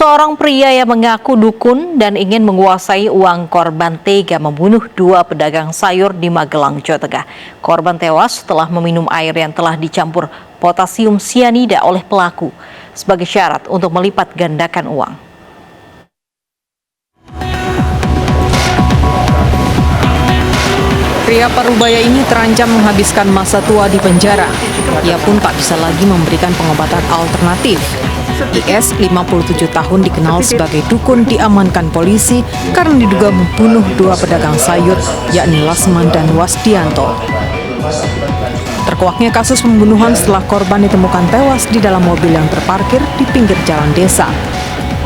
Seorang pria yang mengaku dukun dan ingin menguasai uang korban tega membunuh dua pedagang sayur di Magelang, Jawa Tengah. Korban tewas setelah meminum air yang telah dicampur potasium sianida oleh pelaku sebagai syarat untuk melipat gandakan uang. Pria Parubaya ini terancam menghabiskan masa tua di penjara. Ia pun tak bisa lagi memberikan pengobatan alternatif. IS, 57 tahun, dikenal sebagai dukun, diamankan polisi karena diduga membunuh dua pedagang sayur, yakni Lasman dan Wasdianto. Terkuaknya kasus pembunuhan setelah korban ditemukan tewas di dalam mobil yang terparkir di pinggir jalan desa.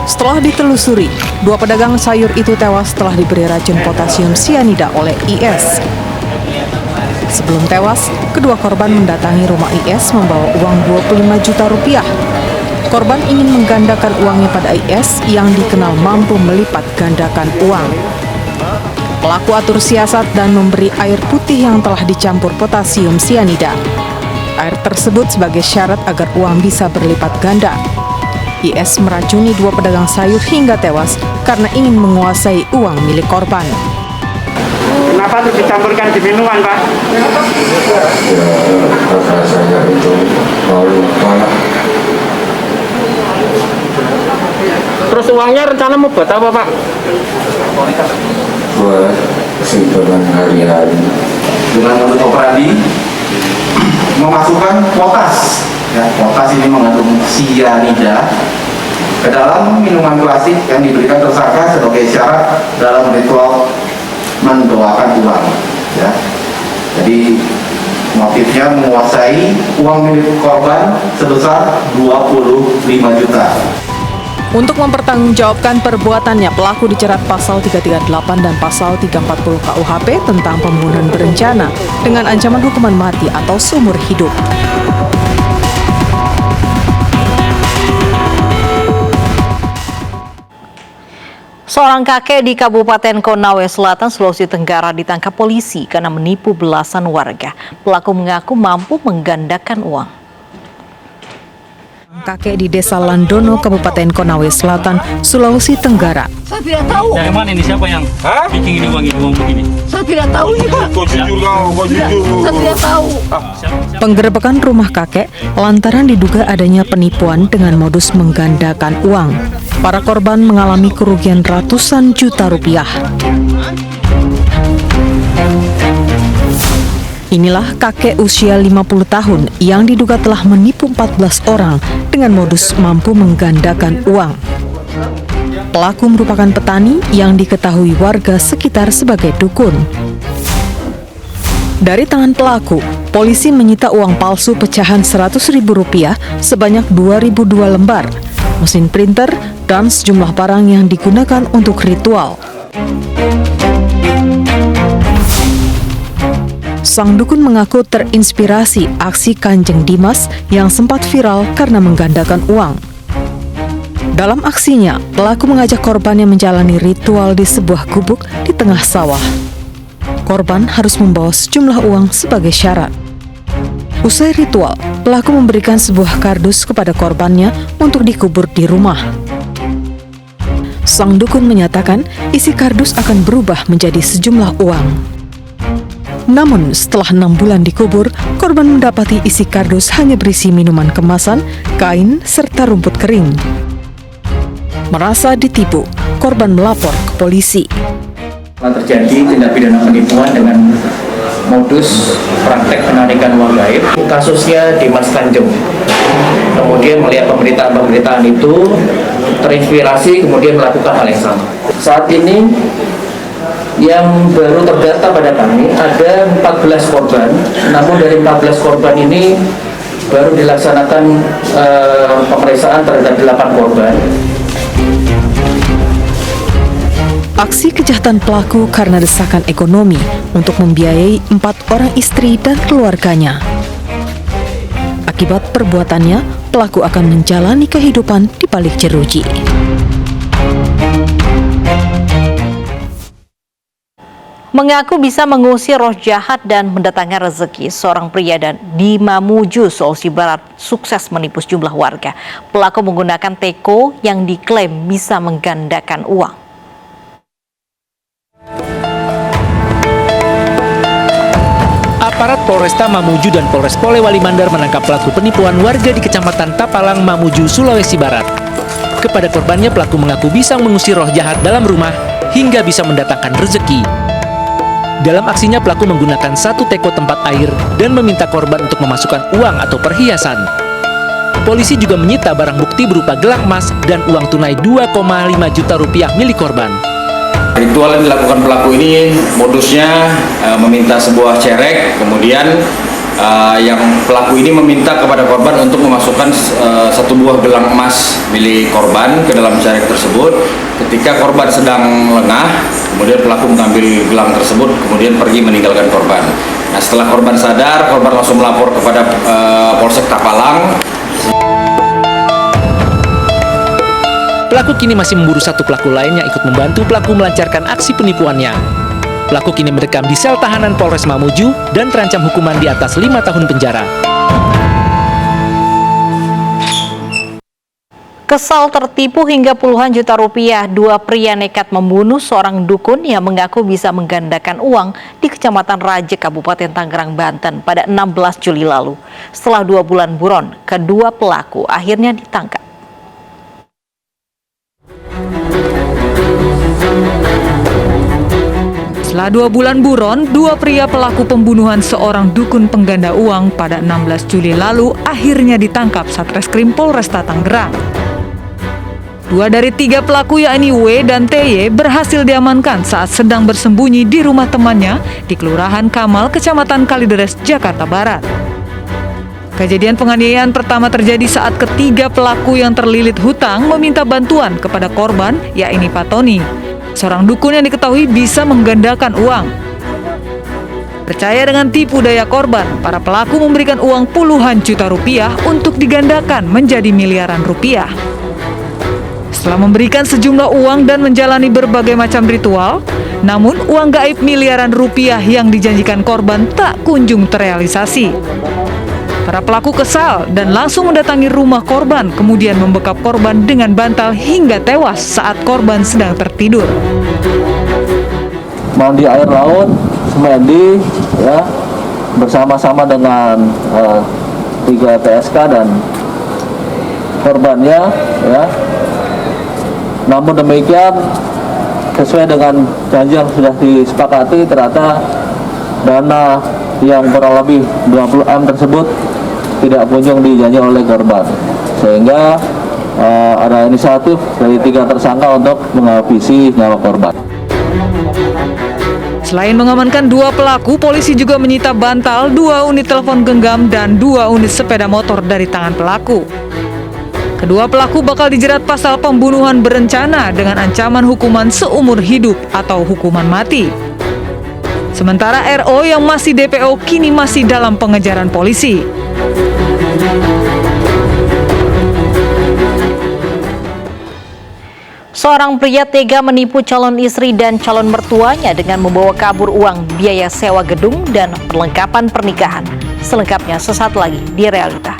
Setelah ditelusuri, dua pedagang sayur itu tewas setelah diberi racun potasium sianida oleh IS. Sebelum tewas, kedua korban mendatangi rumah IS membawa uang 25 juta rupiah. Korban ingin menggandakan uangnya pada IS yang dikenal mampu melipat gandakan uang. Pelaku atur siasat dan memberi air putih yang telah dicampur potasium sianida. Air tersebut sebagai syarat agar uang bisa berlipat ganda. IS meracuni dua pedagang sayur hingga tewas karena ingin menguasai uang milik korban. Kenapa itu dicampurkan di minuman, Pak? Rasanya itu mau tolak. Terus uangnya rencana mau buat apa, Pak? Buat kehidupan hari-hari. Dengan modus operandi memasukkan potas. Ya, potas ini mengandung sianida ke dalam minuman plastik yang diberikan tersangka sebagai syarat dalam ritual mendoakan uang. Ya. Jadi motifnya menguasai uang milik korban sebesar 25 juta. Untuk mempertanggungjawabkan perbuatannya, pelaku dijerat pasal 338 dan pasal 340 KUHP tentang pembunuhan berencana dengan ancaman hukuman mati atau seumur hidup. Seorang kakek di Kabupaten Konawe Selatan, Sulawesi Tenggara ditangkap polisi karena menipu belasan warga. Pelaku mengaku mampu menggandakan uang. Kakek di Desa Landono, Kabupaten Konawe Selatan, Sulawesi Tenggara. Saya tidak tahu. Dari mana ini? Siapa yang bikin ini uang begini? Saya tidak tahu ini, Pak. Saya tidak tahu. Penggerebekan rumah kakek lantaran diduga adanya penipuan dengan modus menggandakan uang. Para korban mengalami kerugian ratusan juta rupiah. Inilah kakek usia 50 tahun yang diduga telah menipu 14 orang dengan modus mampu menggandakan uang. Pelaku merupakan petani yang diketahui warga sekitar sebagai dukun. Dari tangan pelaku, polisi menyita uang palsu pecahan Rp100.000 sebanyak 2.002 lembar, mesin printer, dan sejumlah barang yang digunakan untuk ritual. Sang dukun mengaku terinspirasi aksi Kanjeng Dimas yang sempat viral karena menggandakan uang. Dalam aksinya, pelaku mengajak korbannya menjalani ritual di sebuah gubuk di tengah sawah. Korban harus membawa sejumlah uang sebagai syarat. Usai ritual, pelaku memberikan sebuah kardus kepada korbannya untuk dikubur di rumah. Sang dukun menyatakan isi kardus akan berubah menjadi sejumlah uang. Namun, setelah 6 bulan dikubur, korban mendapati isi kardus hanya berisi minuman kemasan, kain, serta rumput kering. Merasa ditipu, korban melapor ke polisi. Terjadi tindak pidana penipuan dengan modus praktek penarikan uang gaib. Kasusnya Dimas Kanjeng. Kemudian melihat pemberitaan itu terinspirasi kemudian melakukan hal yang sama. Saat ini yang baru terdata pada kami ada 14 korban, namun dari 14 korban ini baru dilaksanakan pemeriksaan terhadap 8 korban. Aksi kejahatan pelaku karena desakan ekonomi untuk membiayai 4 orang istri dan keluarganya. Akibat perbuatannya, pelaku akan menjalani kehidupan di balik jeruji. Mengaku bisa mengusir roh jahat dan mendatangkan rezeki, seorang pria di Mamuju, Sulawesi Barat sukses menipu sejumlah warga. Pelaku menggunakan teko yang diklaim bisa menggandakan uang. Aparat Polresta Mamuju dan Polres Polewali Mandar menangkap pelaku penipuan warga di Kecamatan Tapalang, Mamuju, Sulawesi Barat. Kepada korbannya, pelaku mengaku bisa mengusir roh jahat dalam rumah hingga bisa mendatangkan rezeki. Dalam aksinya, pelaku menggunakan satu teko tempat air dan meminta korban untuk memasukkan uang atau perhiasan. Polisi juga menyita barang bukti berupa gelang emas dan uang tunai 2,5 juta rupiah milik korban. Ritual yang dilakukan pelaku ini modusnya meminta sebuah cerek, kemudian yang pelaku ini meminta kepada korban untuk memasukkan satu buah gelang emas milik korban ke dalam cerek tersebut. Ketika korban sedang lengah, kemudian pelaku mengambil gelang tersebut, kemudian pergi meninggalkan korban. Nah, setelah korban sadar, korban langsung melapor kepada Polsek Tapalang. Pelaku kini masih memburu satu pelaku lain yang ikut membantu pelaku melancarkan aksi penipuannya. Pelaku kini mendekam di sel tahanan Polres Mamuju dan terancam hukuman di atas 5 tahun penjara. Kesal tertipu hingga puluhan juta rupiah, dua pria nekat membunuh seorang dukun yang mengaku bisa menggandakan uang di Kecamatan Raja, Kabupaten Tangerang, Banten pada 16 Juli lalu. Setelah 2 bulan buron, kedua pelaku akhirnya ditangkap. Setelah 2 bulan buron, dua pria pelaku pembunuhan seorang dukun pengganda uang pada 16 Juli lalu akhirnya ditangkap Satreskrim Polresta Tangerang. 2 dari 3 pelaku yakni W dan TY berhasil diamankan saat sedang bersembunyi di rumah temannya di Kelurahan Kamal, Kecamatan Kalideres, Jakarta Barat. Kejadian penganiayaan pertama terjadi saat ketiga pelaku yang terlilit hutang meminta bantuan kepada korban yakni Pak Tony, seorang dukun yang diketahui bisa menggandakan uang. Percaya dengan tipu daya korban, para pelaku memberikan uang puluhan juta rupiah untuk digandakan menjadi miliaran rupiah. Setelah memberikan sejumlah uang dan menjalani berbagai macam ritual, namun uang gaib miliaran rupiah yang dijanjikan korban tak kunjung terrealisasi. Para pelaku kesal dan langsung mendatangi rumah korban, kemudian membekap korban dengan bantal hingga tewas saat korban sedang tertidur. Mandi air laut, semedi, ya, bersama-sama dengan 3 PSK dan korbannya, ya. Namun demikian, sesuai dengan janji yang sudah disepakati, ternyata dana yang kurang lebih 20 M tersebut tidak kunjung dijanji oleh korban, sehingga ada inisiatif dari 3 tersangka untuk menghabisi nyawa korban. Selain mengamankan 2 pelaku, polisi juga menyita bantal, 2 unit telepon genggam, dan 2 unit sepeda motor dari tangan pelaku. Kedua pelaku bakal dijerat pasal pembunuhan berencana dengan ancaman hukuman seumur hidup atau hukuman mati. Sementara RO yang masih DPO kini masih dalam pengejaran polisi. Seorang pria tega menipu calon istri dan calon mertuanya dengan membawa kabur uang biaya sewa gedung dan perlengkapan pernikahan. Selengkapnya sesaat lagi di Realita.